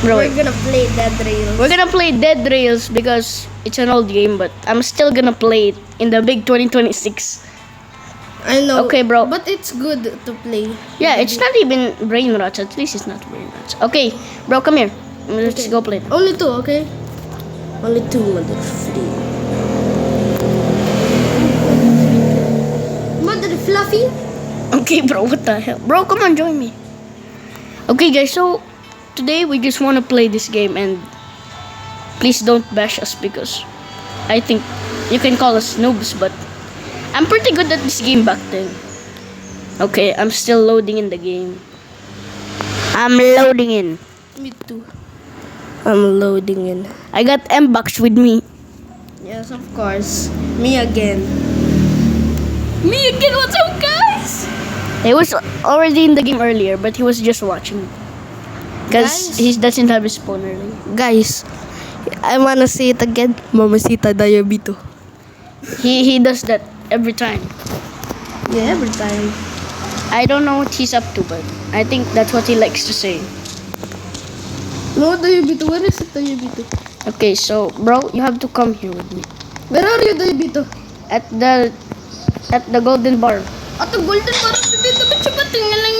Bro, We're gonna play Dead Rails. we're gonna play Dead Rails because it's an old game, but I'm still gonna play it in the big 2026. I know. Okay, bro. But it's good to play. Yeah, it's not even brain rots. At least it's not brain rots. Okay, bro, come here. Let's Okay. go play. Only two, okay? Only two, mother free. Mother fluffy? Okay, bro, what the hell? Bro, come on, join me. Okay, guys, so today we just want to play this game, and please don't bash us because I think you can call us noobs, but I'm pretty good at this game back then. Okay, I'm still loading in the game. I'm loading in. Me too. I'm loading in. I got M-Box with me. Yes, of course. Me again. Me again, what's up, guys? He was already in the game earlier, but he was just watching. Because Guys? he doesn't have his phone early. Guys, I wanna say it again. Mamacita Diabito. He does that every time. Yeah, every time. I don't know what he's up to, but I think that's what he likes to say. No, Diabito. Where is it, Diabito? Okay, so bro, you have to come here with me Where are you, Diabito? at the golden bar. At the golden bar, Diabito. Ba't siya ba tingnan?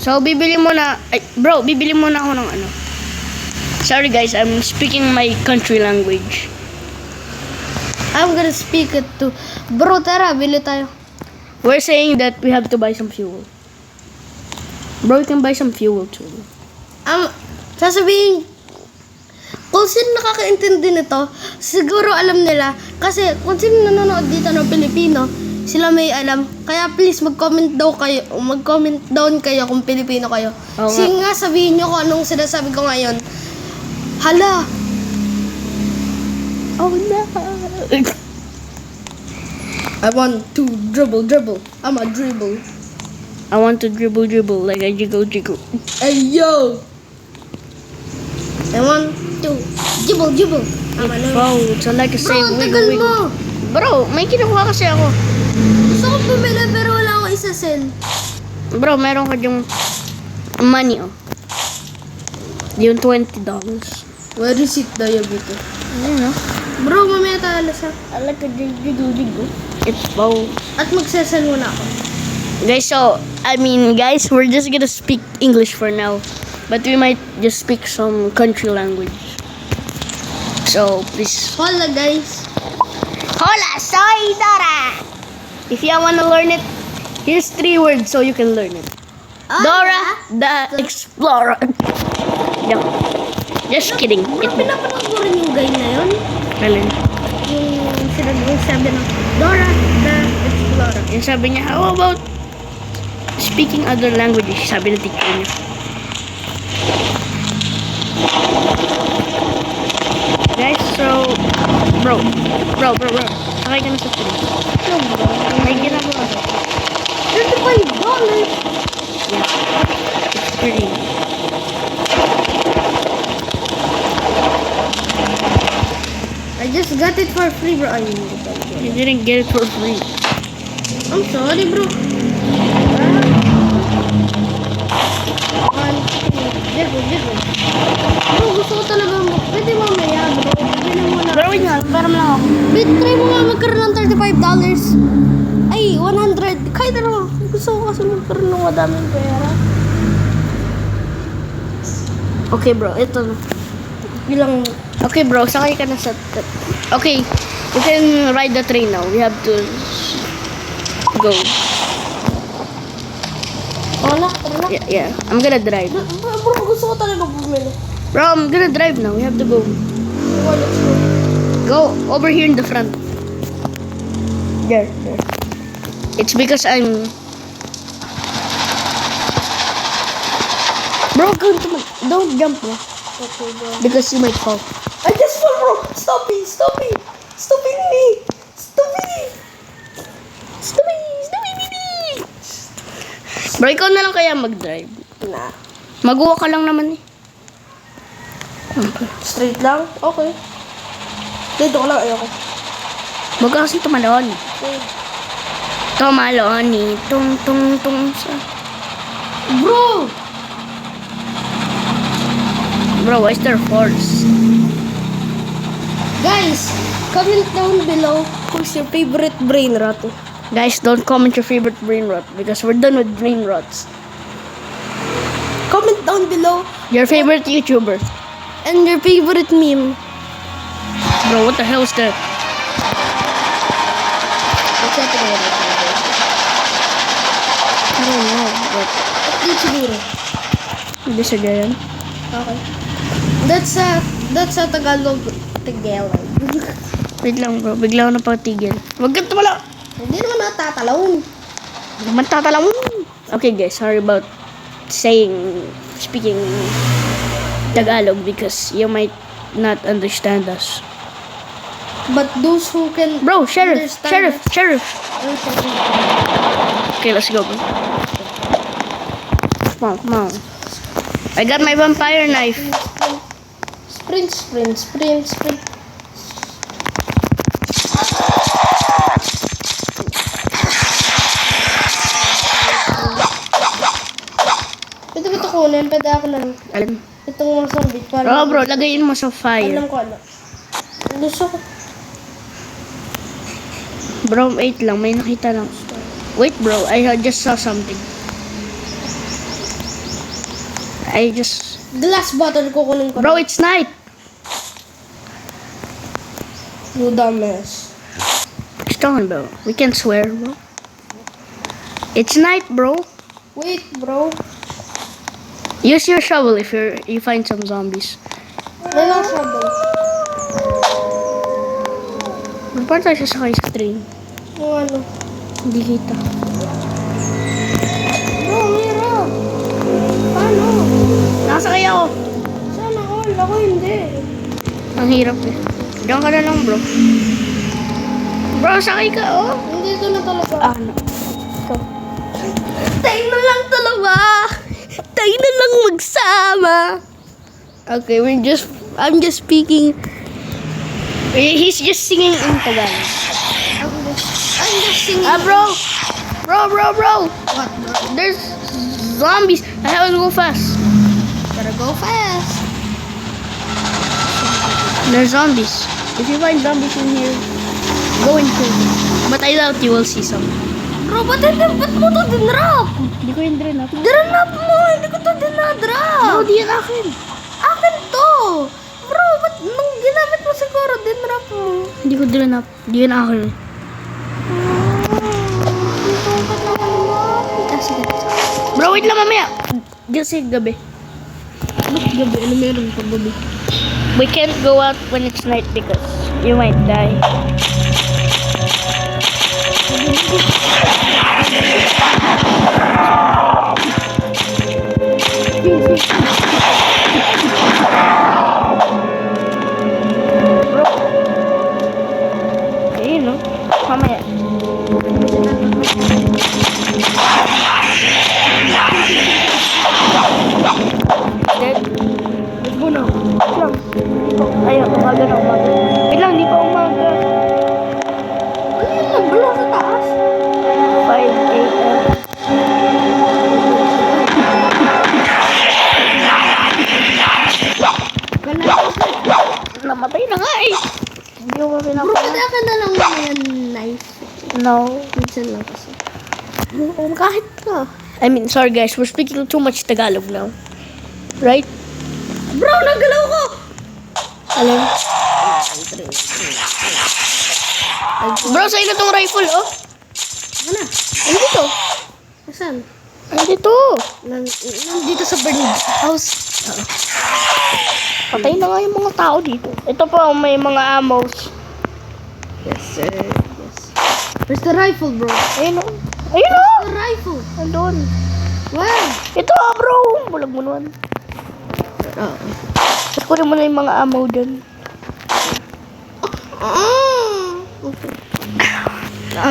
So bibili mo na, ay, bro, bibili mo na ako ng ano. Sorry guys, I'm speaking my country language. I'm gonna speak it to... Bro, tara, bili tayo. We're saying that we have to buy some fuel. Bro, you can buy some fuel too. Sasabihin, kung sino nakakaintindi nito, siguro alam nila. Kasi kung sino nanonood dito ng Pilipino, sila may alam. Kaya please, mag-comment down kayo kung Pilipino kayo. Oo nga. Sige nga, sabihin nyo kung anong sinasabi ko ngayon. Hala! Oh no! I want to dribble. I'm a dribble. I want to dribble like a jiggle. Hey, yo! I want to jibble. I'm a Bro, so like I say, Bro, ang tagal mo! Bro, may kinuha kasi ako. Gusto ko bumili pero wala akong isa-send. Bro, meron ka yung money, oh. Yung $20. Where is it, Diabito? Ayun, oh. Bro, mamaya tayo alas ha. I like a jiggle. It's bow. At magsasend muna ako. Guys, so, guys, we're just gonna speak English for now. But we might just speak some country language. So, please. Hola, guys. Hola, soy Dora! If you wanna learn it, here's 3 words so you can learn it. Dora the Explorer. Yeah. Just kidding. Bro, pinapanood mo rin yung guy na yun? Alin? Yung sabi ng Dora the Explorer. Yung sabi niya, how about speaking other languages? Sabi ng teacher niya. Guys, so, bro. Sakay ka na sa train. No, bro. May ginagawa ka. $35. Yeah. It's free. I just got it for free, bro. Ay, You didn't get it for free. I'm sorry, bro. Jiggle. Bro, gusto ko talaga mo. Pwede mamaya, bro. Pwede mo na. Bro, wait nga. Para lang ako. Wait, try mo nga magkaroon ng $35. Ay, 100. Kahit ano. Gusto ko kasi magkaroon ng madaming pera. Okay, bro. Ito na. Bilang, Okay, bro. Sakay ka na sa... Okay. You can ride the train now. We have to go. wala, tara na. Yeah. I'm gonna drive. Bro, gusto ko talaga bumili. Bro, I'm gonna drive now. We have to go. Oh, let's go. Go over here in the front. There. It's because I'm... Bro, don't jump, bro. Okay, bro. Because you might fall. I just fall, bro. Stop me. Bro, ikaw na lang kaya mag-drive. Nah. Mag-walk ka lang naman eh. Straight lang? Okay. Dito ko lang, ayoko. Huwag ka kasi tumalon. Okay. Tumalon eh. Tung sa... Bro! Bro, why is there horse? Guys, comment down below who's your favorite brain rot. Guys, don't comment your favorite brain rot because we're done with brain rots. Comment down below Your favorite YouTuber. and your favorite meme. Bro, what the hell is that? What's happening with it? I don't know, but Di siguro. hindi siya ganyan. Okay. That's a Tagalog. Wait lang bro, bigla ako napatigil. Huwag ka tumala! Hindi naman natatalon. Naman tatalang. Okay guys, sorry about speaking Tagalog because you might not understand us. But those who can Bro, sheriff! understand Sheriff! us- Okay, let's go bro. Come on. I got my vampire knife. Sprint, sprint, sprint, sprint. Pwede ba ito kunin? Pwede ako lang. Alin? Itong mga zombie. Para Oh bro, lagayin mo sa fire. alam ko ano. Gusto ko. Bro, wait lang, may nakita lang. Wait bro, I just saw something. Glass bottle kukunin ko. Bro, it's night! You dumbass. What's talking about? We can swear, bro. It's night, bro. Wait, bro. Use your shovel if you find some zombies. May lang shovel. Paano tayo sasakay sa train? Yung ano. Hindi kita. Bro, Mira. Paano? Nasakay ako. Sana all. Ako hindi. Ang hirap eh. Diyan ka na lang, bro. Bro, sakay ka, oh. Hindi ito na talaga. Ano? Ikaw. Tayo na lang talaga. Tayo na lang magsama. Okay, I'm just speaking. He's just singing in Tagalog. I'm just singing. Bro! Bro! What, bro? There's zombies. I have to go fast. Gotta go fast. There's zombies. If you find zombies in here, go and kill them. But I doubt you will see some. Bro, ba't mo to dinrap? Hindi ko yung drain up. Dinrap mo! Hindi ko to dinadrop. No, di yan akin. Akin to. Bro, ba't nung ginamit mo siguro, dinrap mo? Hindi ko drain up. Di yan akin. Sige. Bro, wait lang mamaya. Kasi gabi. Gabi, ano meron pag gabi? We can't go out when it's night because you might die. Bro. Ayun no. Mamaya. Dead. Let's go now. Lang. Ayun, umaga na, umaga. Wait lang, di pa umaga. Ano yun? Nagbulo sa taas? 5 a.m. Namatay na nga eh. Hindi ko pa Bro, pinapala. pwede akin na lang yung knife. No. Minsan lang kasi. Kahit ka. I mean, sorry guys, we're speaking too much Tagalog now. Right? Bro, nagalaw ko! Alin? Bro, sa'yo na tong rifle, oh. Ano? Ano dito? Saan? Ano dito? Nandito sa Bernard's house. Patay na nga yung mga tao dito. Ito pa, may mga ammos. Yes, sir. Yes. Where's the rifle, bro? Ayun, oh. Ayun, oh. The rifle. Andun. Where? Ito, bro. Bulag mo naman. Oo. Tapos kunin mo na yung mga ammo dyan. Okay.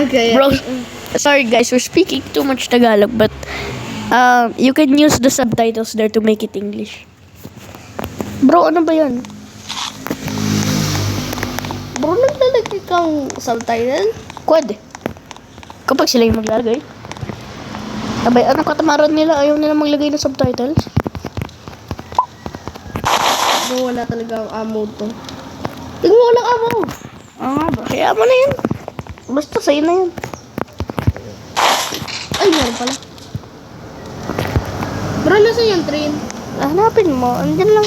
Okay. Bro, sorry guys, we're speaking too much Tagalog, but you can use the subtitles there to make it English. Bro, ano ba yan? Bro, naglalagay kang subtitle? Pwede. Kapag sila yung maglalagay. Abay, anong katamaran nila? Ayaw nila maglagay ng subtitles? Bro, wala talaga ang ammo to. Tingnan mo, walang ammo. Bro. Kaya mo na yun. Basta sa'yo na yun. Ay, meron pala. Bro, nasa yung train? Hanapin mo. Andyan lang.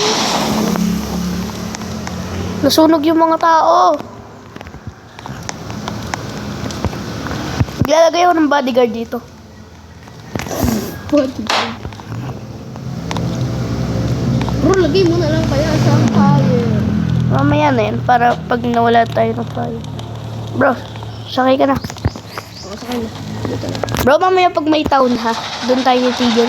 Nasunog yung mga tao. Maglalagay ako ng bodyguard dito. Bodyguard. Bro, lagay mo na lang kaya sa fire. Mamaya na yun. Para pag nawala tayo ng fire. Bro, sakay ka na. O, sakay na. Dito na. Bro, mamaya pag may town ha. Doon tayo titigil.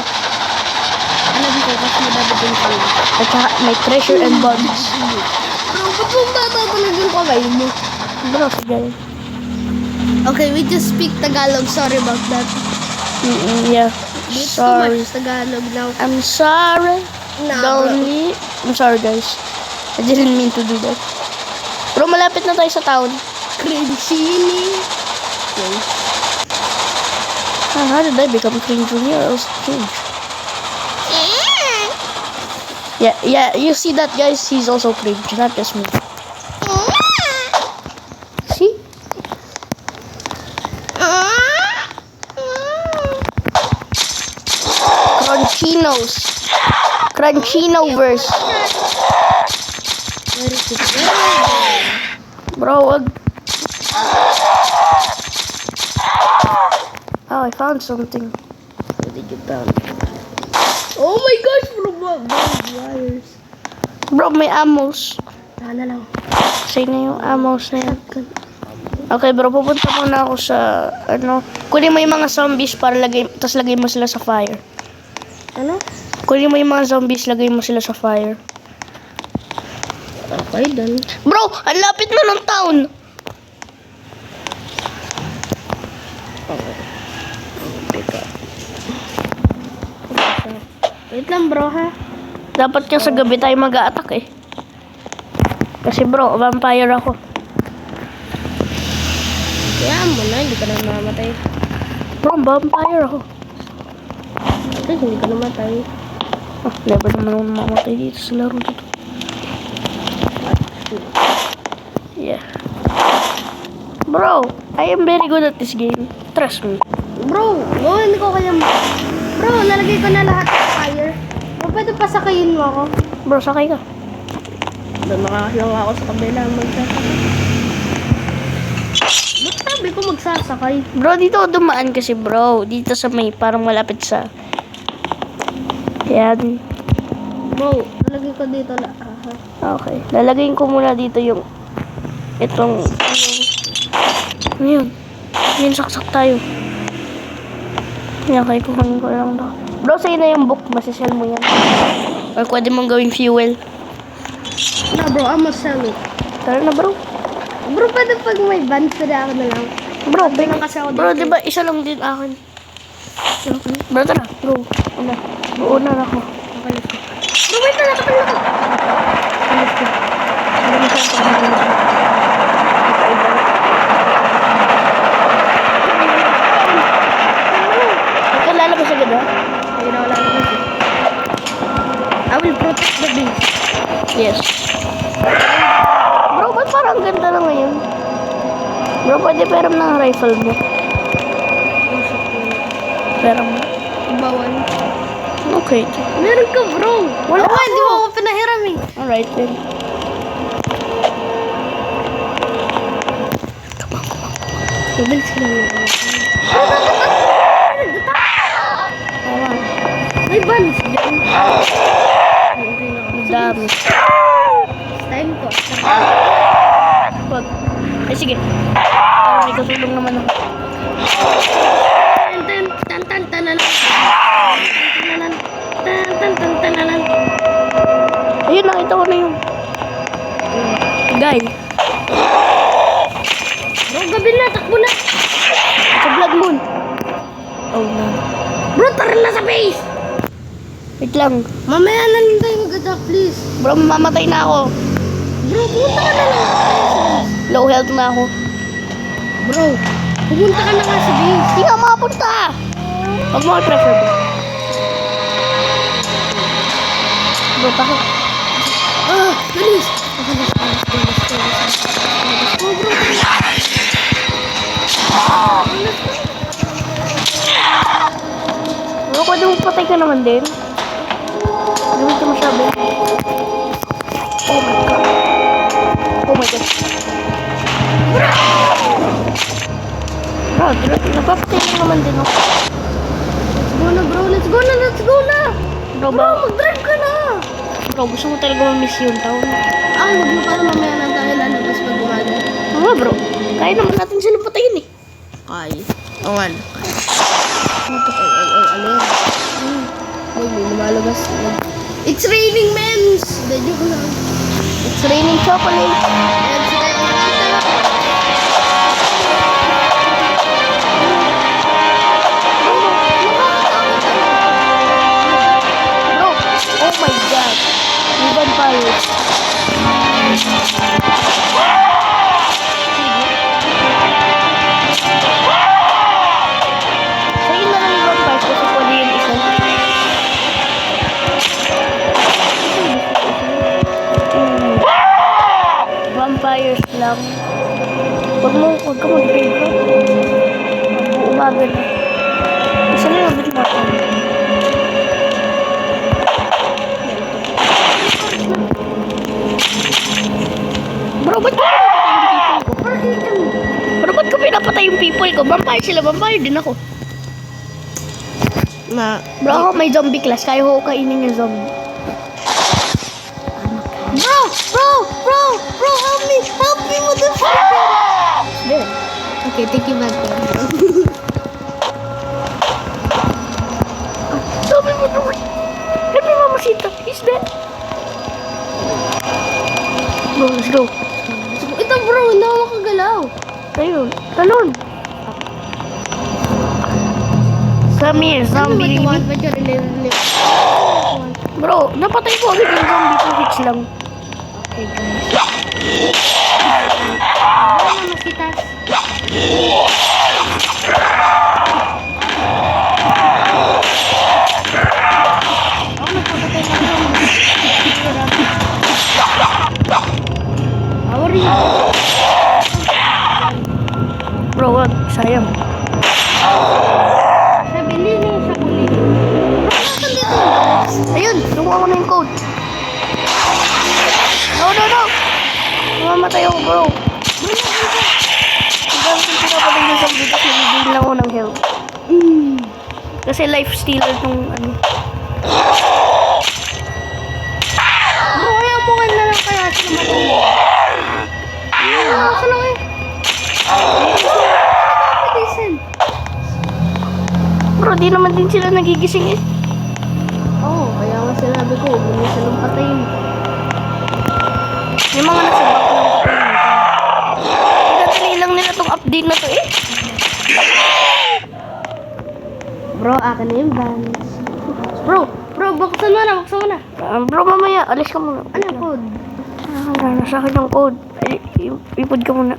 Alam ko, kasi madami din kayo. At saka may treasure and bodies. Bro, ba't mong tatatanag yung kamay mo? Bro, sige. Okay, we just speak Tagalog. Sorry about that. Yeah. It's Sorry. too much Tagalog now. I'm sorry. Nah, Lonely. I'm sorry, guys. I didn't mean to do that. Bro, malapit na tayo sa town. Cringy. Okay. How did I become King Junior? I was King. Yeah, you see that, guys? He's also cringe, not just me. See? Crunchinoverse. Where is it? Bro, wag. Oh, I found something. What did you found? Oh my gosh, bro, barbed wires. Bro, may ammos. Tana lang. Say na yung ammos na yan. Okay, bro, pupunta muna ako sa, kunin mo yung mga zombies para tas lagay mo sila sa fire. Ano? Kunin mo yung mga zombies, lagay mo sila sa fire. Okay, done. Bro, ang lapit na ng town. Wait lang, bro, ha? Dapat kasi sa gabi tayo mag-a-attack eh. Kasi bro, vampire ako. Kaya mo na, hindi ka na mamatay. Bro, vampire ako. At least hindi ka namatay. Never naman ako mamatay dito sa laro dito. Yeah. Bro, I am very good at this game. Trust me. Bro, hindi ko kaya. Bro, nalagay ko na lahat ng fire. Bro, pwede pasakayin mo ako. Bro, sakay ka. Doon nakakalang ako sa kabila magsasakay. Ba't sabi ko magsasakay? Bro, dito ako dumaan kasi bro. Dito sa may parang malapit sa... Yan. Bro, nalagay ko dito na. Okay. Lalagay ko muna dito yung... Itong... Ano yun? Yan, saksak tayo. Yan, kaya kukunin ko lang to. Bro, sa'yo na yung book. Masisell mo yan. Or pwede mong gawing fuel. Na bro, I'm gonna sell it. Tara na bro. Bro, pwede pag may van, pwede ako na lang. Bro, Pwede lang kasi ako bro, dito. diba isa lang din akin? Bro, tara. Bro, una. Bro, una na ako. Okay, let's go. Bro, wait na, nakapal ako. Let's go. Huwag ka lalabas agad ha? Ayun na, wala na kasi. I will protect the base. Yes. Bro, ba't parang ganda na ngayon? Bro, pwede peram ng rifle mo. Peram mo. Bawal. Okay. Meron ka, bro. Wala Ako, hindi ako. mo ako pinahiram eh. Alright then. Mabilis ka lang. May banis dyan. Ang dami. It's time to. Wag. Ay, sige. Para may katulong naman ako. Ayun, nakita ko na yung guy. Bro, gabi na, takbo na. Sa Blood Moon. Oh no. Bro, tara na sa base. Wait lang. Mamaya na lang tayo mag-attack, please. Bro, mamamatay na ako. Bro, pumunta ka na lang. Low health na ako. Bro, pumunta ka na nga sa base. Hindi ka makapunta. Huwag mo i-prefer bro. Bro, takot. Bilis! Okay, let's go, let's go, let's go, let's go. Let's go, bro. Bro, pwede mo patay ka naman din. Gawin ka masyado. Oh my god. Oh my god. Bro, napapatay ka naman din ako. Let's go na, bro. Let's go na, let's go na. Bro, Bro, mag-drive ka na. Bro, gusto mo talaga ma-miss yung taon. Ay, huwag mo para mamaya lang tayo lalabas pag umaga. Nga bro, kaya naman natin sila patayin eh. Kaya. O nga. Ano yan? Ay, may lumalabas. It's raining, mens! Hindi, joke lang. It's raining chocolate. Ayan, sila yung Bro, oh my god. May vampires. Sa'yo na lang yung vampires kasi pwede yung isa. Vampires lang. Huwag ka mag-break ha. Umaga na. Isa na yung break natin. Bro, ba't ko pinapatay yung people ko? Bro, ba't ko pinapatay yung people ko? Vampire sila, vampire din ako. Na, Bro, ako may zombie class. Kaya ko kainin yung zombie. Bro, help me, motherfucker! There. Okay, take you back there, bro. Zombie mo naman. Let me mamasita. He's dead. Bro, let's go. Ito, bro, hindi ako makagalaw. Ayun. Talon. Zombie. Bro, napatay ko agad yung zombie 2 hits lang. Okay, guys. Ano na kita? Ako nagpapatay ka lang. Awari. Bro, wag. Sayang. Nabili niya sa kulit. Ayun, lumuha ko na yung code. No. Mamamatay ako, bro. Ang dami kong pinapatay na zombie kasi nabibigyan lang ako ng health. Kasi life stealer tong ano. Bro, kaya mo ka na lang kaya sila matulog. Ako lang eh. Nakapatisan. Bro, di naman din sila nagigising eh. Oo, kaya nga sinabi ko, huwag mo silang patayin. Yung mga nasa back lang patayin nito. Pinadali lang nila tong update na to eh. Bro, akin na yung vans. Bro, buksan mo na. Bro, mamaya, alis ka muna. Ano code? Nasa akin yung code. Ipod ka muna.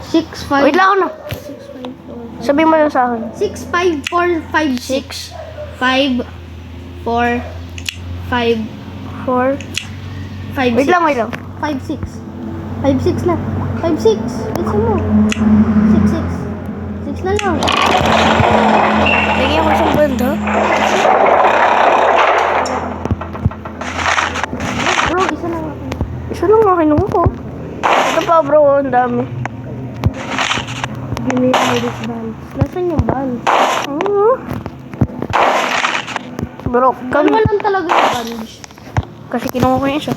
65. Wait lang ako na. 654. Sabihin mo lang sa akin. 65456. 5 4 5 4. 5 Wait lang. 56 na. 56. Bilisan mo. 6 na lang. Lagyan ko isang banda. Bro, isa lang ako. Isa lang nga kinuha ko. Ito pa bro, ang dami. Give me all these bands. Nasaan yung bands? Bro, Ano lang talaga yung bands? kasi kinuha ko yung isa.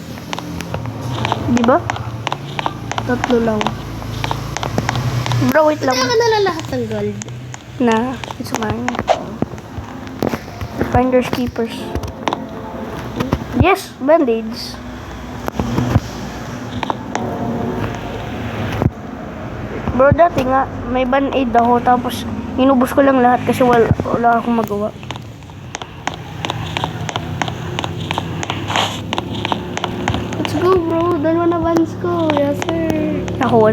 Di ba? 3 lang. Bro, wait lang. Kaya ka na lahat ng gold. Na, it's mine. Finders keepers. Yes, band-aids. Bro, dati nga, may band-aid ako, tapos inubos ko lang lahat kasi wala akong magawa. Let's go, bro. Dalawa na bands ko. Yes, sir. Ako,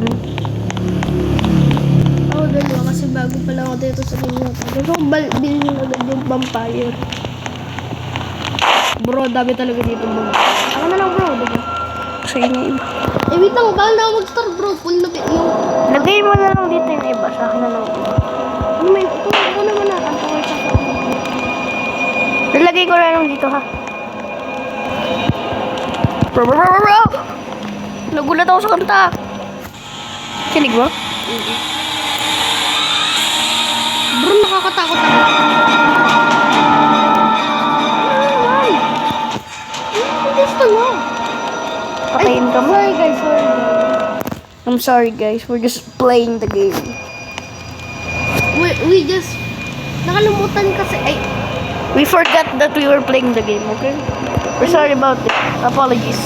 Oo, dalawa. Kasi bago pa lang ako dito sa inyo. Gusto ko bilhin agad yung vampire. Bro, dami talaga dito bro. Ako na lang bro, diba? Sa inyo iba. Eh wait lang, bahala na ako mag-start bro. Full na yung... Lagay mo na lang dito yung iba. Sa akin na lang iba. Ano may, ito naman na. Ang tawag sa akin. Nilagay ko na lang dito ha. Bro! Nagulat ako sa kanta. Kinig mo? Bro, nakakatakot ako. Gusto mo. Patayin ka mo. Sorry guys, sorry guys. I'm sorry guys. We're just playing the game. We just... Nakalimutan kasi, ay... We forgot that we were playing the game, okay? We're sorry about it. Apologies.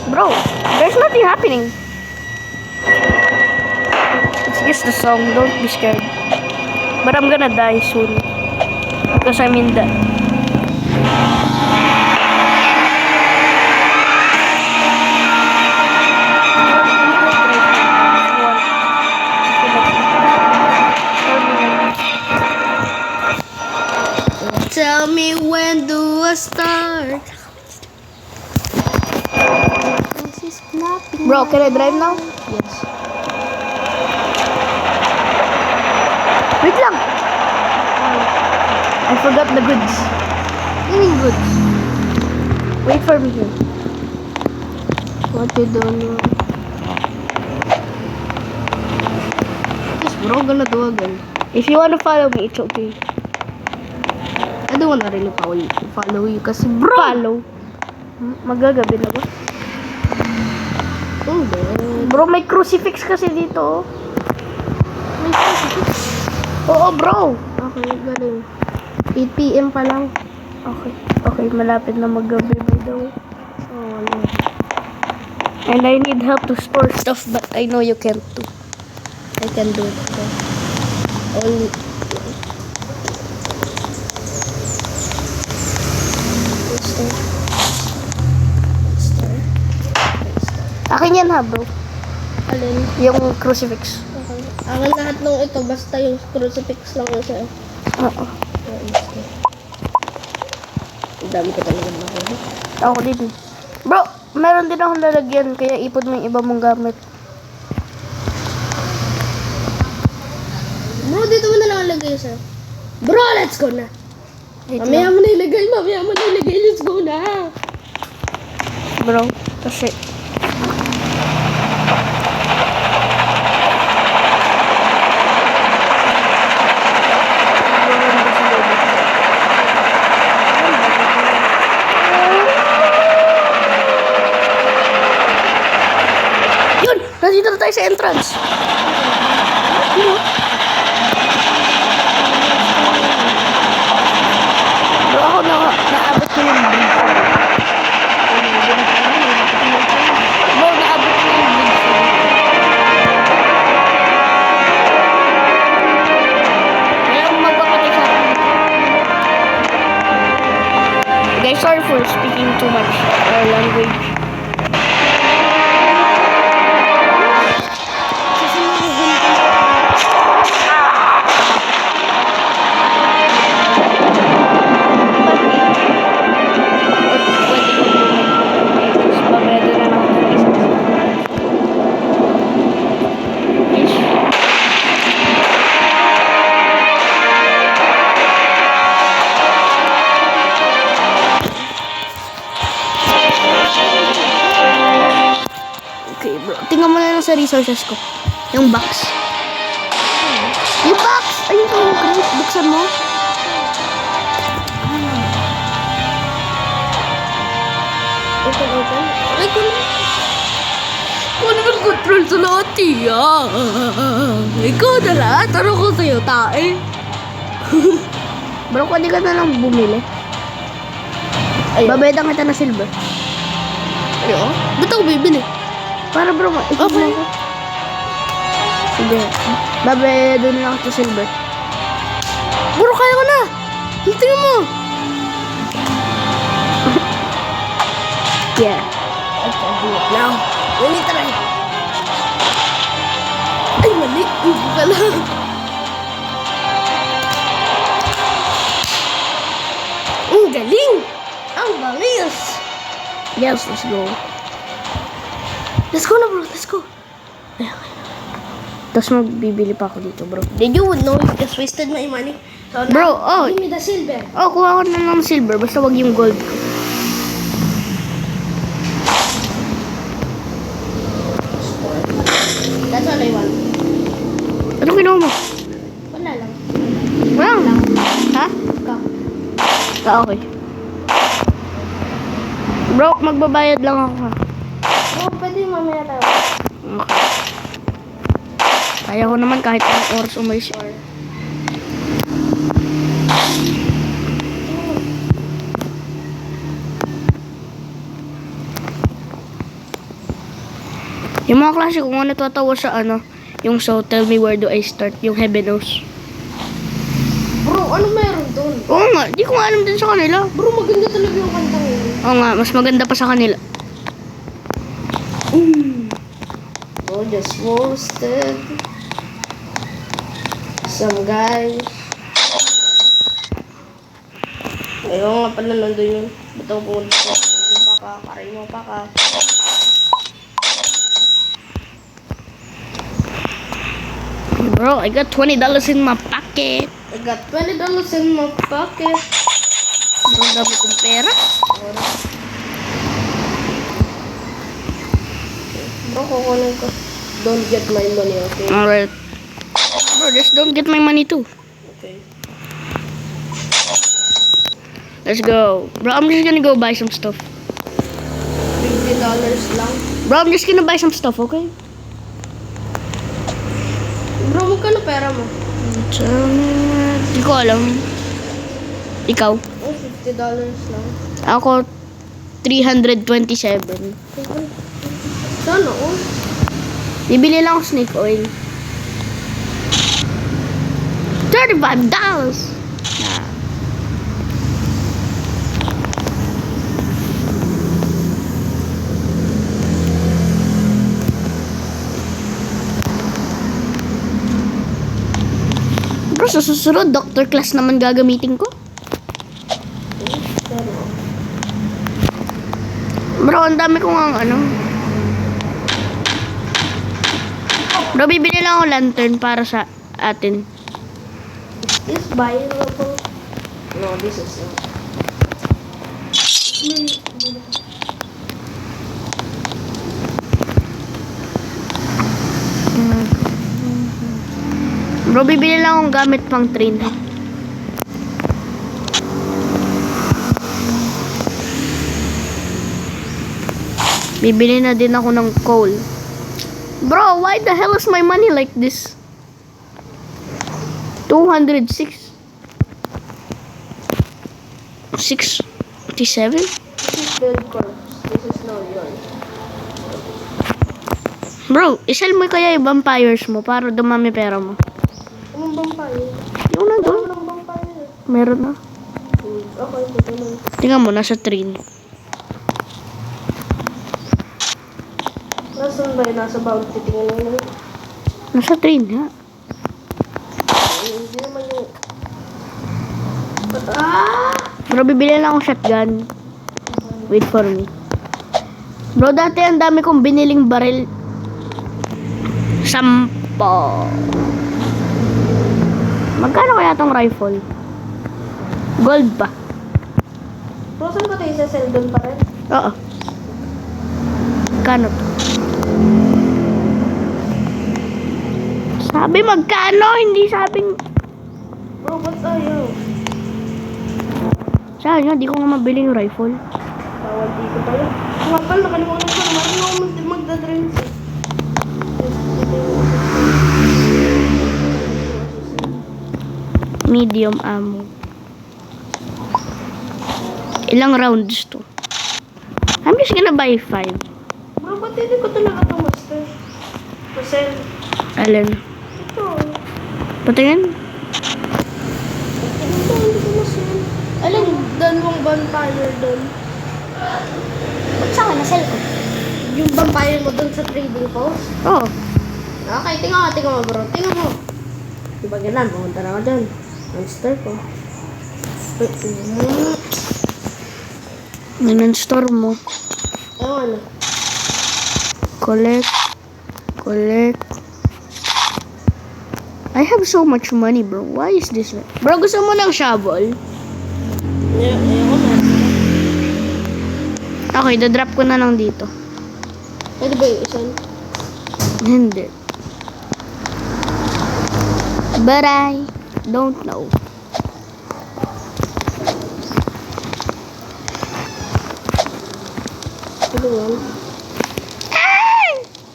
Bro, there's nothing happening. It's just the song. Don't be scared. But I'm gonna die soon. Because I'm in the... Tell me when do I start? This is nothing. Bro, can I drive now? Yes. Wait lang! I forgot the goods. Any good? Wait for me here. What you doing? Yes, bro, gonna do again. If you wanna follow me, it's okay. I don't wanna really follow you kasi bro. Follow. Magagabi na ba? Hindi. Bro, may crucifix kasi dito. May crucifix. Oo, bro. Okay, galing. 8 PM pa lang. Okay. Okay, malapit na maggabi by the way. Oh, no. And I need help to store stuff, but I know you can't too. I can do it. So. Only... Akin yan ha, bro. Alin? Yung crucifix. Okay. Akin lahat ng ito, basta yung crucifix lang yung sa'yo. Oo. Ang dami ko talaga nakuha. Ako din. Bro, meron din akong lalagyan, kaya ipon mo yung iba mong gamit. Bro, dito mo na lang ilagay sa'yo. Bro, let's go na. Wait Mamaya lang. mo na ilagay, let's go na. Bro, kasi... Yun! Nandito na tayo sa entrance. Yun, oh. Bro, ako naabot ko yung bridge. Bro, naabot ko yung bridge. Kaya kung magpapatay sa akin. Guys, sorry for speaking too much language. Okay, bro. Tingnan mo na lang sa resources ko. Yung box. Yung box! Ayun ko, yung crate. Buksan mo. Open. Ay, Kunin ang control sa lahat, tiya. Ikaw na lahat. Ano ko sa'yo, tae? Bro, pwede ka na lang bumili. Ayun. Babayadan kita na silver. Ayun. Ba't ako bibili? Para bro, ikot Okay. mo ako. Sige. Babayadan na lang kita silver. Bro, kaya ko na. Tingnan mo. Yeah. I can do it now. Wait, try. Ay, mali. Hindi pala. galing! Ang balis! Yes, let's go. Let's go na bro, let's go. Tapos magbibili pa ako dito, bro. Did you know you just wasted my money? So now, Bro, oh. give me the silver. Oh, kuha ko na ng silver. Basta wag yung gold ko. That's all I want. Anong ginawa mo? Wala lang. Wala lang. Ha? Ikaw. Ah, okay. Bro, magbabayad lang ako ha. Oh, pwede mamaya tayo. Okay. Kaya ko naman kahit anong oras umalis. Yung mga klase ko nga natatawa sa yung So Tell Me Where Do I Start, yung Heaven Knows. Bro, ano meron doon? Oo nga, di ko nga alam din sa kanila. Bro, maganda talaga yung kantang yun. Oo nga, mas maganda pa sa kanila. Oh, just roasted. Some guys. Ayaw nga pala nandun yun. Ba't ako pumunta ko? Karay mo pa ka. Bro, I got $20 in my pocket. I got $20 in my pocket. Ang dami kong pera. Bro, kukunin ko. Don't get my money, okay? Alright. Bro, just don't get my money too. Okay. Let's go. Bro, I'm just gonna go buy some stuff. $50 lang. Bro, I'm just gonna buy some stuff, okay? Bro, magkano pera mo? Hindi ko alam. Ikaw? Oh, $50 lang. Ako, 327. Sana, oh. Bibili lang ako snake oil. $35. Bro, sa susunod, doctor class naman gagamitin ko. Bro, ang dami ko nga Bro, bibili lang ako lantern para sa atin. Is buyable? No, this is not. Bro, bibili lang akong gamit pang train. Bibili na din ako ng coal. Bro, why the hell is my money like this? 206. 67? This is dead corpse. This is not yours. Bro, isell mo kaya yung vampires mo para dumami pera mo. Anong vampire? Yung nandun. Anong vampire? Meron na. Okay, ito lang. Tingnan mo, nasa train. Nasaan ba yun? Nasa bounty. Tingnan mo yun. Nasa train, ha? Hindi naman yung... Ah! Bro, bibili lang akong shotgun. Wait for me. Bro, dati ang dami kong biniling baril. 10. Magkano kaya tong rifle? Gold pa. Bro, saan ka tayo sa Seldon pa rin? Oo. Magkano to? Sabi magkano, hindi sabing... Bro, ba't ayaw? Saan yun? Di ko nga mabili yung rifle. Bawal dito pala. Nga pala, nakalimutan ko naman. Ano ako magdadrinks eh. Medium ammo. Ilang rounds to? I'm just gonna buy 5. Bro, ba't hindi ko talaga ito master? Pasel. Alin? Ito. Patingin? Ito, hindi ko master. Alin, dalawang vampire doon. Ba't sa akin, nasel ko? Yung vampire mo doon sa trading post? Oo. Okay, tingnan mo bro. Tingnan mo. Diba ganun, pumunta na ako doon. Monster ko. Store mo. Ano? Collect. I have so much money, bro. Why is this? Bro, gusto mo ng shovel? Ayoko na. Okay, dadrop ko na lang dito. Pwede ba yung isan? Hindi. But I don't know. Ano yan?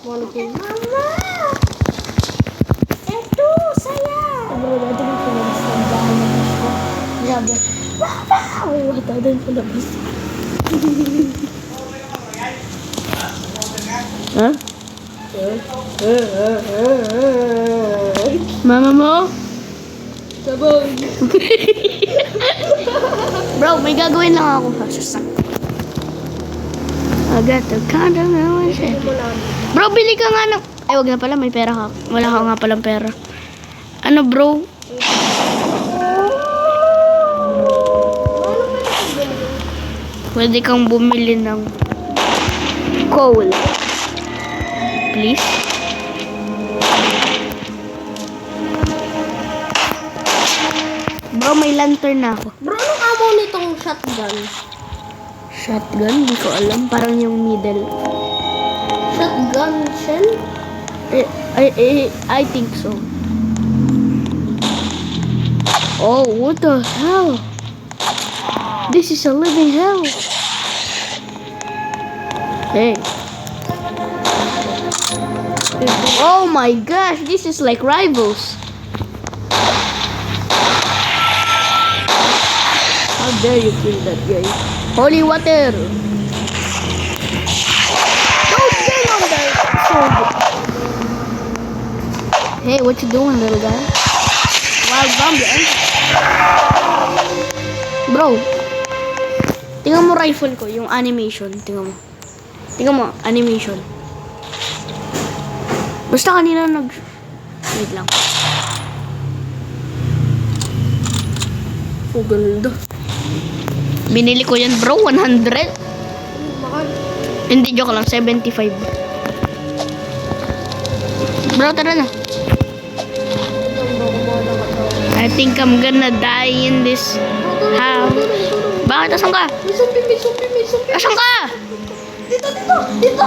Wanna kill? Mama! Eto! Saya! Bro, dati may pinabas ng bahay na gusto. Grabe. Wow! May wata din pinabas. Huh? Mama mo? Sabog! Bro, may gagawin lang ako. Sasak. I got the condom and one shit. Bro, bili ka nga ng... Ay, wag na pala. May pera ka. Wala ka nga palang pera. Ano, bro? Pwede kang bumili ng coal. Please? Bro, may lantern na ako. Bro, anong amo nitong shotgun? Shotgun? Di ko alam. Parang yung middle. Shotgun shell? I think so. Oh, what the hell? This is a living hell. Hey. Oh my gosh, this is like Rivals. How dare you kill that guy? Holy water. Don't get on there. Hey, what you doing, little guy? Wild zombie, eh? Bro, tingnan mo rifle ko, yung animation. Tingnan mo. Tingnan mo, animation. Basta kanina wait lang. Oh, ganda. Binili ko yan, bro, 100. Mahal. Hindi, joke lang, 75. Bro, tara na. I think I'm gonna die in this house. Bakit? Asan ka? May sumpi. Asan ka? Dito!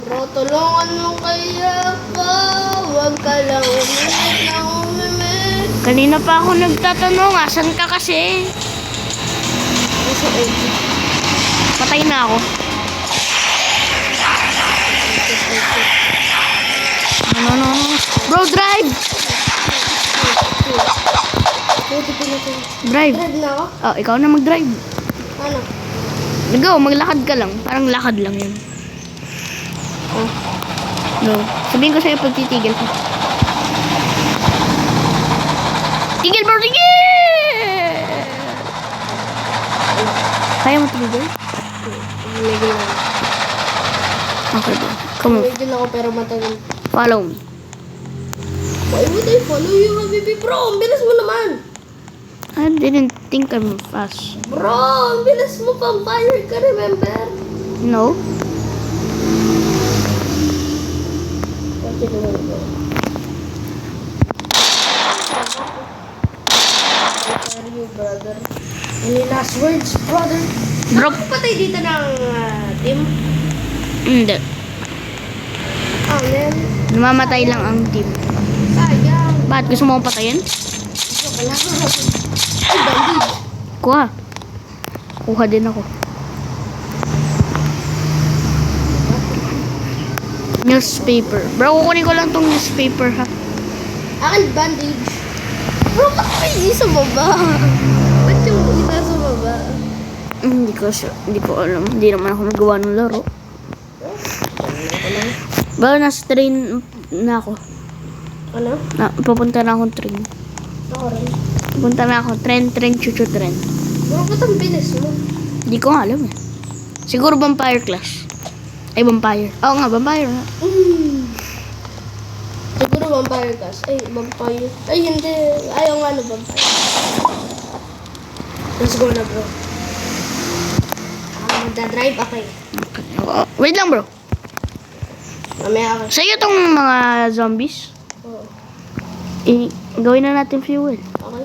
Bro, tulungan mo kaya ka. Huwag ka lang umimik. Kanina pa ako nagtatanong, asan ka kasi? Nasa OG. Patay na ako. No. Bro, drive! Drive. Drive na ako? Oh, ikaw na mag-drive. Ano? Go, maglakad ka lang. Parang lakad lang yun. Oh. No. Sabihin ko sa'yo pag titigil ka. Tigil, bro! Tigil! Kaya mo tigil? Tumigil ako. Okay, bro. Come on. Tumigil ako pero matagal. Follow me. Why would I follow you, habibi? Bro, ang bilis mo naman. I didn't think I'm fast. Bro, ang bilis mo. Vampire ka, remember? No? Okay, naman bro. How are you, brother? Any last words, brother? Bro, Patay dito ng team. hindi. Man. Namamatay lang ang team. Sayang. Bakit? Gusto mo akong patayin? Ito pala. Ay, bandage. Kuha. Kuha din ako. Newspaper. Bro, kukunin ko lang tong newspaper, ha? Akin bandage. Bro, ba't may isa baba? Ba't yung isa sa baba? Hindi ko sure. Hindi ko alam. Hindi naman ako nagawa ng laro. Bro, nasa train na ako. Ano? Papunta na akong train. Ako rin. Papunta na ako. Tren, chuchu, tren. Bro, ba't ang bilis mo? Hindi ko nga alam eh. Siguro vampire class. Ay, vampire. Oo nga, vampire nga. Siguro vampire class. Ay, vampire. Ay, hindi. Ayaw nga na vampire. Let's go na, bro. Magdadrive? Okay. Wait lang, bro. Mamaya ako. Sa'yo tong mga zombies. Oo. Gawin na natin fuel. Okay.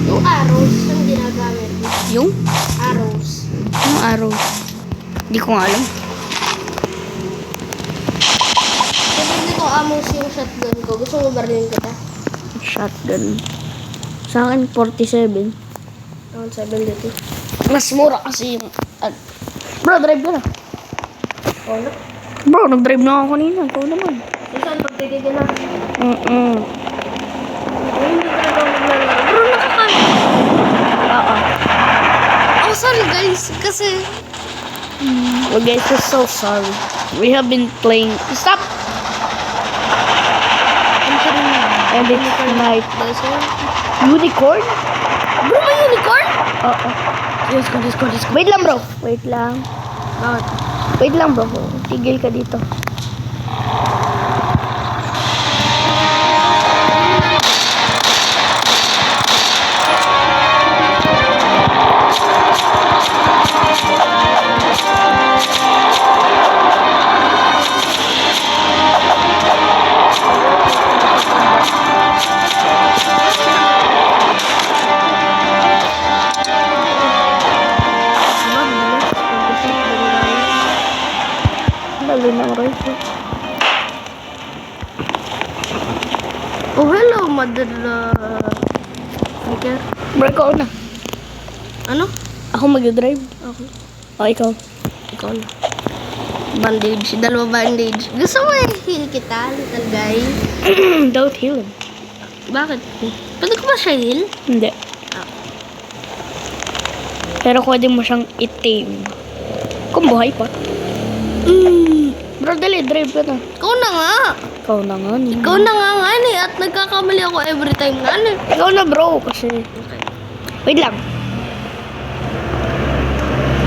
Yung arrows, ang ginagamit mo? Yung? Arrows. Yung arrow. Hindi ko nga alam. Kasi hindi ko amos yung shotgun ko. Gusto mo barilin kita? Shotgun. Sa akin, 47. Ako 70. Mas mura kasi yung... bro, drive ka na. Oo na. Bro, nag-drive na ako kanina. Ikaw naman. Saan pagtitigil na? Hindi talaga maglalaro. Bro, nakakala. Oo. Oh, sorry guys. Kasi... Well, guys, we're so sorry. We have been playing... Stop! And it's night. Unicorn? Bro, may unicorn? Oo. Let's go, let's go, let's go. Wait lang, bro. Wait lang. Bakit? Wait lang, bro. Tigil ka dito. Dali ng rifle. Oh, hello, mother... Maker. Bro, ikaw na. Ano? Ako mag-drive. Okay. O, ikaw. Ikaw na. Bandage. Dalawa bandage. Gusto mo heal kita, little guy? Don't heal him. Bakit? Pwede ko ba siya heal? Hindi. Ah. Pero pwede mo siyang i-tame. Kung buhay pa. Bro, dali, drive ka na. Ikaw na nga. Ikaw na nga. Ikaw na nga nga eh. At nagkakamali ako every time nga eh. Ikaw na, bro. Kasi... Okay. Wait lang.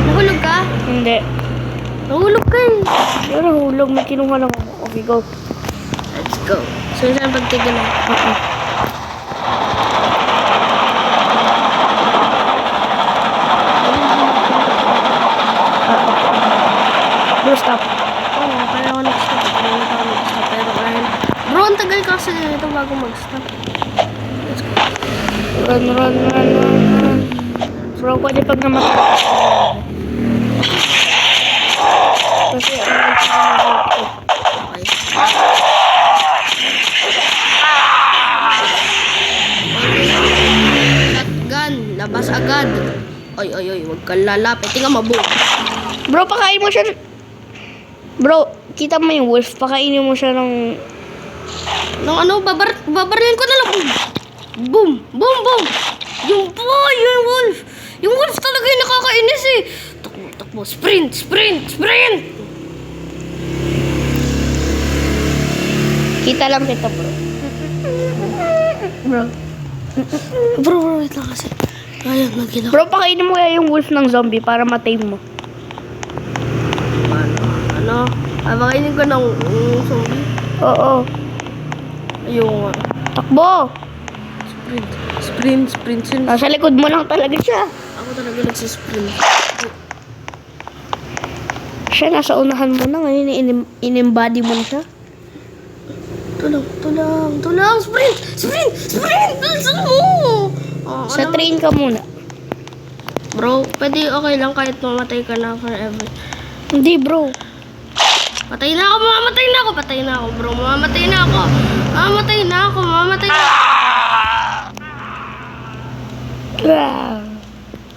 Nahulog ka? Hindi. Nahulog ka eh. Pero hulog. May kinuha lang ako. Okay, go. Let's go. So, saan pagtigil na? Bro, stop. Oo, kaya ako nag-stop. Kaya ako nag-stop. Pero kahit... Bro, ang tagal kasi ito bago mag-stop. Let's go. Run, run, run, run, run. Bro, pwede pag namatay. Kasi Okay. Shotgun. Labas agad. Oy, oy, oy. Huwag kang lalapit. Tingnan mo, boom. bro, pakain mo siya. Bro, kita mo yung wolf. Pakainin mo siya ng... Nung ano, babarilin ko na lang. Boom. Boom. Boom, boom. Yung boy, yung wolf. Yung wolf talaga yung nakakainis eh. Takbo, takbo. Sprint, sprint, sprint. Kita lang kita, bro. Bro. Bro, wait lang kasi. Ayun, nagkita. Bro, pakainin mo kaya yung wolf ng zombie para matame mo. Ano? Pakainin ko ng zombie. Oo. Ayun nga. Takbo. Sprint. Sprint, sprint, sprint. Nasa likod mo lang talaga siya. Ako talaga nagsisprint. Siya nasa unahan mo na. Ngayon, in-embody mo na siya. Tulang, tulang, tulang. Sprint, sprint, sprint. Bilisan mo. Oh, Sa alam mo- train ka muna. Bro, pwede okay lang kahit mamatay ka na forever. Hindi, bro. Patay na ako, mamamatay na ako, patay na ako, bro. Mamamatay na ako. Mamamatay na ako, mamamatay na ako.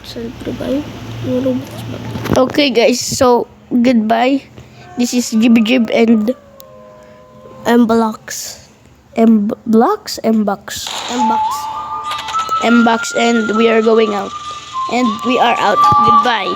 Self-revive? Yung robots ba? Okay, guys. So, goodbye. This is Jib Jib and M-Blocks. M-Blocks? M-Box. M-Box. M-Box, and we are going out. And we are out. Goodbye.